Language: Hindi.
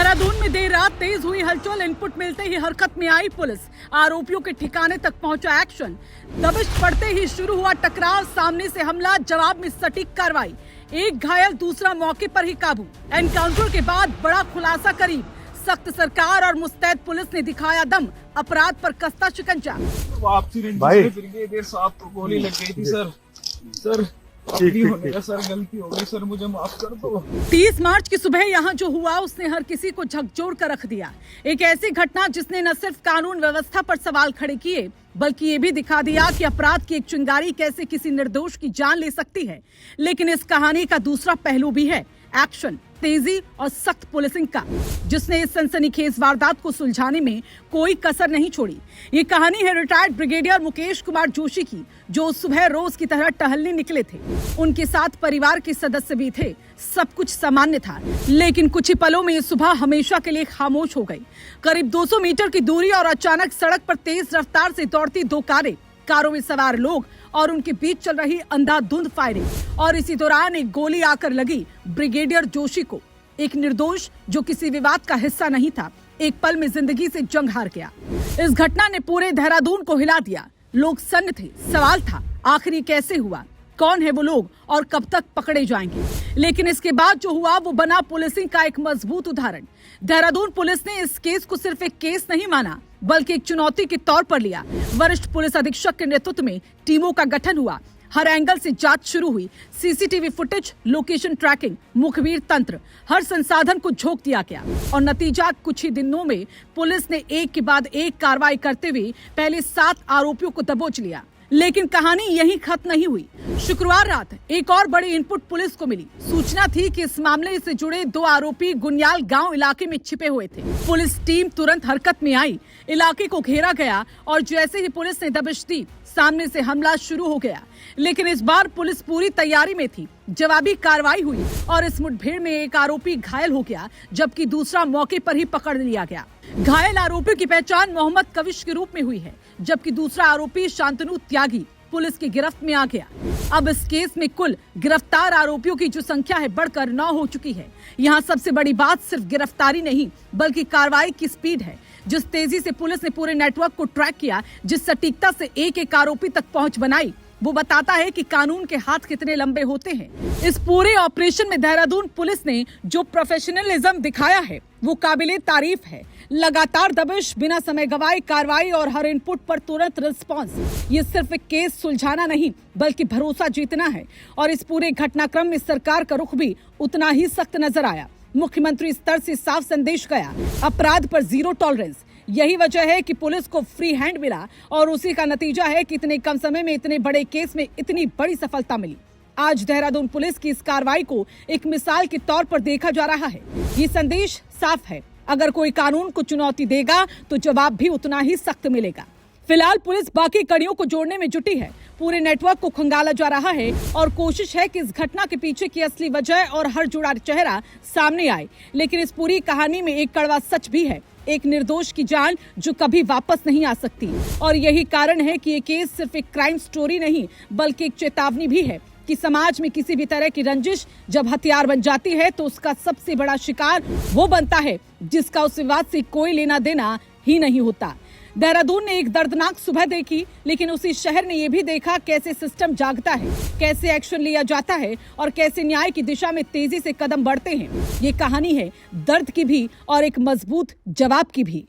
देहरादून में देर रात तेज हुई हलचल। इनपुट मिलते ही हरकत में आई पुलिस। आरोपियों के ठिकाने तक पहुंचा एक्शन। दबिश पड़ते ही शुरू हुआ टकराव। सामने से हमला, जवाब में सटीक कार्रवाई। एक घायल, दूसरा मौके पर ही काबू। एनकाउंटर के बाद बड़ा खुलासा करीब। सख्त सरकार और मुस्तैद पुलिस ने दिखाया दम। अपराध पर कसता शिकंजा। ब्रिगेडियर साहब को गोली लग गई थी सर गलती हो गई सर, मुझे माफ कर दो। 30 मार्च की सुबह यहाँ जो हुआ उसने हर किसी को झकझोर कर रख दिया। एक ऐसी घटना जिसने न सिर्फ कानून व्यवस्था पर सवाल खड़े किए बल्कि ये भी दिखा दिया कि अपराध की एक चिंगारी कैसे किसी निर्दोष की जान ले सकती है। लेकिन इस कहानी का दूसरा पहलू भी है, एक्शन, तेजी और सख्त पुलिसिंग का, जिसने इस सनसनीखेज वारदात को सुलझाने में कोई कसर नहीं छोड़ी। ये कहानी है रिटायर्ड ब्रिगेडियर मुकेश कुमार जोशी की, जो सुबह रोज की तरह टहलने निकले थे। उनके साथ परिवार के सदस्य भी थे। सब कुछ सामान्य था, लेकिन कुछ ही पलों में ये सुबह हमेशा के लिए खामोश हो गई। करीब 200 मीटर की दूरी और अचानक सड़क पर तेज रफ्तार से दौड़ती दो कारों में सवार लोग और उनके बीच चल रही अंधाधुंध फायरिंग। और इसी दौरान एक गोली आकर लगी ब्रिगेडियर जोशी को। एक निर्दोष जो किसी विवाद का हिस्सा नहीं था, एक पल में जिंदगी से जंग हार गया। इस घटना ने पूरे देहरादून को हिला दिया। लोग सन्न थे। सवाल था, आखिर ये कैसे हुआ? कौन है वो लोग और कब तक पकड़े जाएंगे? लेकिन इसके बाद जो हुआ वो बना पुलिसिंग का एक मजबूत उदाहरण। देहरादून पुलिस ने इस केस को सिर्फ एक केस नहीं माना बल्कि एक चुनौती के तौर पर लिया। वरिष्ठ पुलिस अधीक्षक के नेतृत्व में टीमों का गठन हुआ। हर एंगल से जांच शुरू हुई। सीसीटीवी फुटेज, लोकेशन ट्रैकिंग, मुखबिर तंत्र, हर संसाधन को झोंक दिया गया। और नतीजा, कुछ ही दिनों में पुलिस ने एक के बाद एक कार्रवाई करते हुए पहले 7 आरोपियों को दबोच लिया। लेकिन कहानी यहीं खत्म नहीं हुई। शुक्रवार रात एक और बड़ी इनपुट पुलिस को मिली। सूचना थी कि इस मामले से जुड़े 2 आरोपी गुनियाल गांव इलाके में छिपे हुए थे। पुलिस टीम तुरंत हरकत में आई। इलाके को घेरा गया और जैसे ही पुलिस ने दबिश दी, सामने से हमला शुरू हो गया। लेकिन इस बार पुलिस पूरी तैयारी में थी। जवाबी कार्रवाई हुई और इस मुठभेड़ में एक आरोपी घायल हो गया, जबकि दूसरा मौके पर ही पकड़ लिया गया। घायल आरोपी की पहचान मोहम्मद कविश के रूप में हुई है, जबकि दूसरा आरोपी शांतनु त्यागी पुलिस की गिरफ्त में आ गया। अब इस केस में कुल गिरफ्तार आरोपियों की जो संख्या है बढ़कर 9 हो चुकी है। यहाँ सबसे बड़ी बात सिर्फ गिरफ्तारी नहीं बल्कि कार्रवाई की स्पीड है। जिस तेजी से पुलिस ने पूरे नेटवर्क को ट्रैक किया, जिस सटीकता से एक एक आरोपी तक पहुंच बनाई, वो बताता है कि कानून के हाथ कितने लंबे होते हैं। इस पूरे ऑपरेशन में देहरादून पुलिस ने जो प्रोफेशनलिज्म दिखाया है वो काबिले तारीफ है। लगातार दबिश, बिना समय गवाए कार्रवाई और हर इनपुट पर तुरंत रिस्पांस। ये सिर्फ एक केस सुलझाना नहीं बल्कि भरोसा जीतना है। और इस पूरे घटनाक्रम में सरकार का रुख भी उतना ही सख्त नजर आया। मुख्यमंत्री स्तर से साफ संदेश गया, अपराध पर 0 टॉलरेंस। यही वजह है कि पुलिस को फ्री हैंड मिला और उसी का नतीजा है कि इतने कम समय में इतने बड़े केस में इतनी बड़ी सफलता मिली। आज देहरादून पुलिस की इस कार्रवाई को एक मिसाल के तौर पर देखा जा रहा है। ये संदेश साफ है, अगर कोई कानून को चुनौती देगा तो जवाब भी उतना ही सख्त मिलेगा। फिलहाल पुलिस बाकी कड़ियों को जोड़ने में जुटी है। पूरे नेटवर्क को खंगाला जा रहा है और कोशिश है कि इस घटना के पीछे की असली वजह और हर जुड़ा चेहरा सामने आए। लेकिन इस पूरी कहानी में एक कड़वा सच भी है, एक निर्दोष की जान जो कभी वापस नहीं आ सकती। और यही कारण है कि ये केस सिर्फ एक क्राइम स्टोरी नहीं बल्कि एक चेतावनी भी है कि समाज में किसी भी तरह की रंजिश जब हथियार बन जाती है तो उसका सबसे बड़ा शिकार वो बनता है जिसका उस विवाद से कोई लेना देना ही नहीं होता। देहरादून ने एक दर्दनाक सुबह देखी, लेकिन उसी शहर ने यह भी देखा कैसे सिस्टम जागता है, कैसे एक्शन लिया जाता है और कैसे न्याय की दिशा में तेजी से कदम बढ़ते हैं। ये कहानी है दर्द की भी और एक मजबूत जवाब की भी।